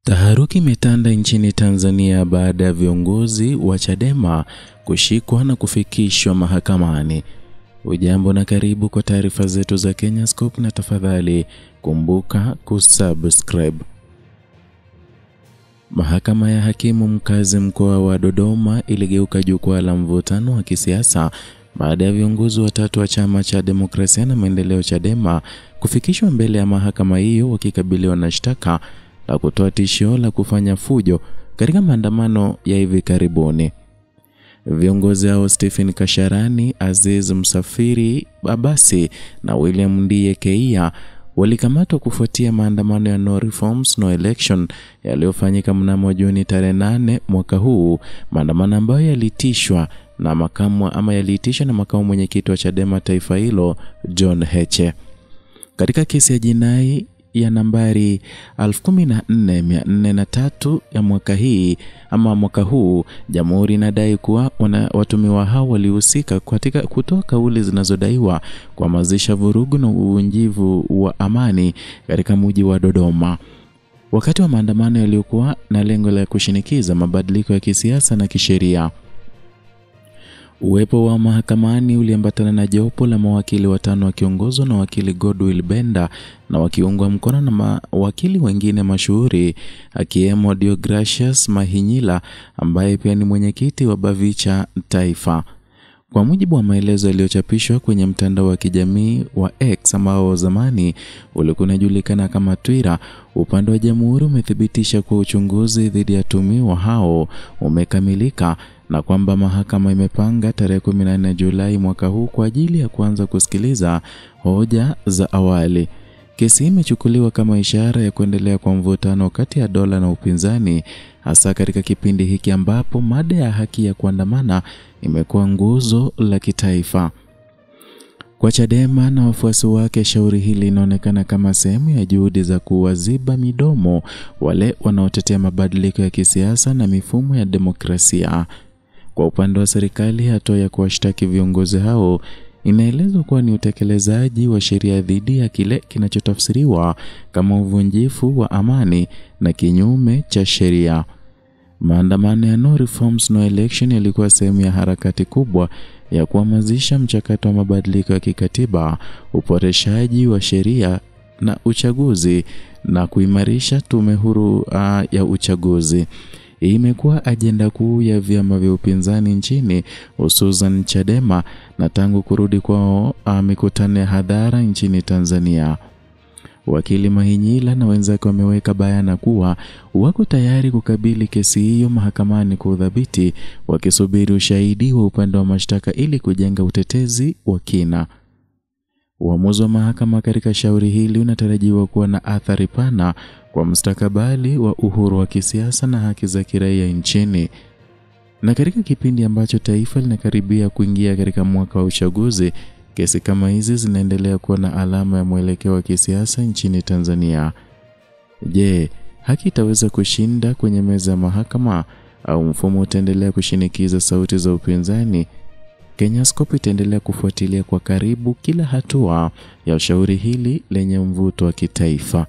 Taharuki imetanda nchini Tanzania baada ya viongozi wa Chadema kushikwa na kufikishwa mahakamani. Ujambo na karibu kwa taarifa zetu za Kenyascope, na tafadhali kumbuka kusubscribe. Mahakama ya hakimu mkazi mkoa wa Dodoma iligeuka jukwaa la mvutano wa kisiasa baada ya viongozi watatu wa chama cha demokrasia na maendeleo Chadema kufikishwa mbele ya mahakama hiyo wakikabiliwa na shtaka la kutoa tishio la kufanya fujo katika maandamano ya hivi karibuni. Viongozi hao Stephen Kasharani, Aziz Msafiri Abasi na William Ndiye Keia walikamatwa kufuatia maandamano ya No Reforms No Election yaliyofanyika mnamo Juni tarehe 8 mwaka huu, maandamano ambayo yaliitishwa na makamu mwenyekiti wa Chadema taifa hilo John Heche. Katika kesi ya jinai ya nambari 14403 ya mwaka huu, jamhuri inadai kuwa watumiwa hao walihusika katika kutoa kauli zinazodaiwa kuhamasisha vurugu na uvunjivu wa amani katika mji wa Dodoma wakati wa maandamano yaliyokuwa na lengo la kushinikiza mabadiliko ya kisiasa na kisheria. Uwepo wa mahakamani uliambatana na jopo la mawakili watano wakiongozwa na wakili Godwill Benda na wakiungwa mkono na mawakili wengine mashuhuri akiwemo Deogracius Mahinyila ambaye pia ni mwenyekiti wa Bavicha Taifa. Kwa mujibu wa maelezo yaliyochapishwa kwenye mtandao wa kijamii wa X ambao zamani ulikuwa unajulikana kama Twitter, upande wa jamhuri umethibitisha kuwa uchunguzi dhidi ya watuhumiwa hao umekamilika na kwamba mahakama imepanga tarehe 14 Julai mwaka huu kwa ajili ya kuanza kusikiliza hoja za awali. Kesi imechukuliwa kama ishara ya kuendelea kwa mvutano kati ya dola na upinzani, hasa katika kipindi hiki ambapo mada ya haki ya kuandamana imekuwa nguzo la kitaifa. Kwa Chadema na wafuasi wake, shauri hili linaonekana kama sehemu ya juhudi za kuwaziba midomo wale wanaotetea mabadiliko ya kisiasa na mifumo ya demokrasia. Kwa upande wa serikali, hatua ya kuwashtaki viongozi hao inaelezwa kuwa ni utekelezaji wa sheria dhidi ya kile kinachotafsiriwa kama uvunjifu wa amani na kinyume cha sheria. Maandamano ya No Reforms No Election yalikuwa sehemu ya harakati kubwa ya kuhamasisha mchakato wa mabadiliko ya kikatiba, uboreshaji wa sheria na uchaguzi na kuimarisha tume huru ya uchaguzi. Hii imekuwa ajenda kuu ya vyama vya upinzani nchini, hususan Chadema, na tangu kurudi kwao mikutano ya hadhara nchini Tanzania. Wakili Mahinyila na wenzake wameweka bayana kuwa wako tayari kukabili kesi hiyo mahakamani kwa udhabiti, wakisubiri ushahidi wa upande wa mashtaka ili kujenga utetezi wa kina. Uamuzi wa mahakama katika shauri hili unatarajiwa kuwa na athari pana kwa mustakabali wa uhuru wa kisiasa na haki za kiraia nchini. Na katika kipindi ambacho taifa linakaribia kuingia katika mwaka wa uchaguzi, kesi kama hizi zinaendelea kuwa na alama ya mwelekeo wa kisiasa nchini Tanzania. Je, haki itaweza kushinda kwenye meza ya mahakama au mfumo utaendelea kushinikiza sauti za upinzani? Kenyascope itaendelea kufuatilia kwa karibu kila hatua ya shauri hili lenye mvuto wa kitaifa.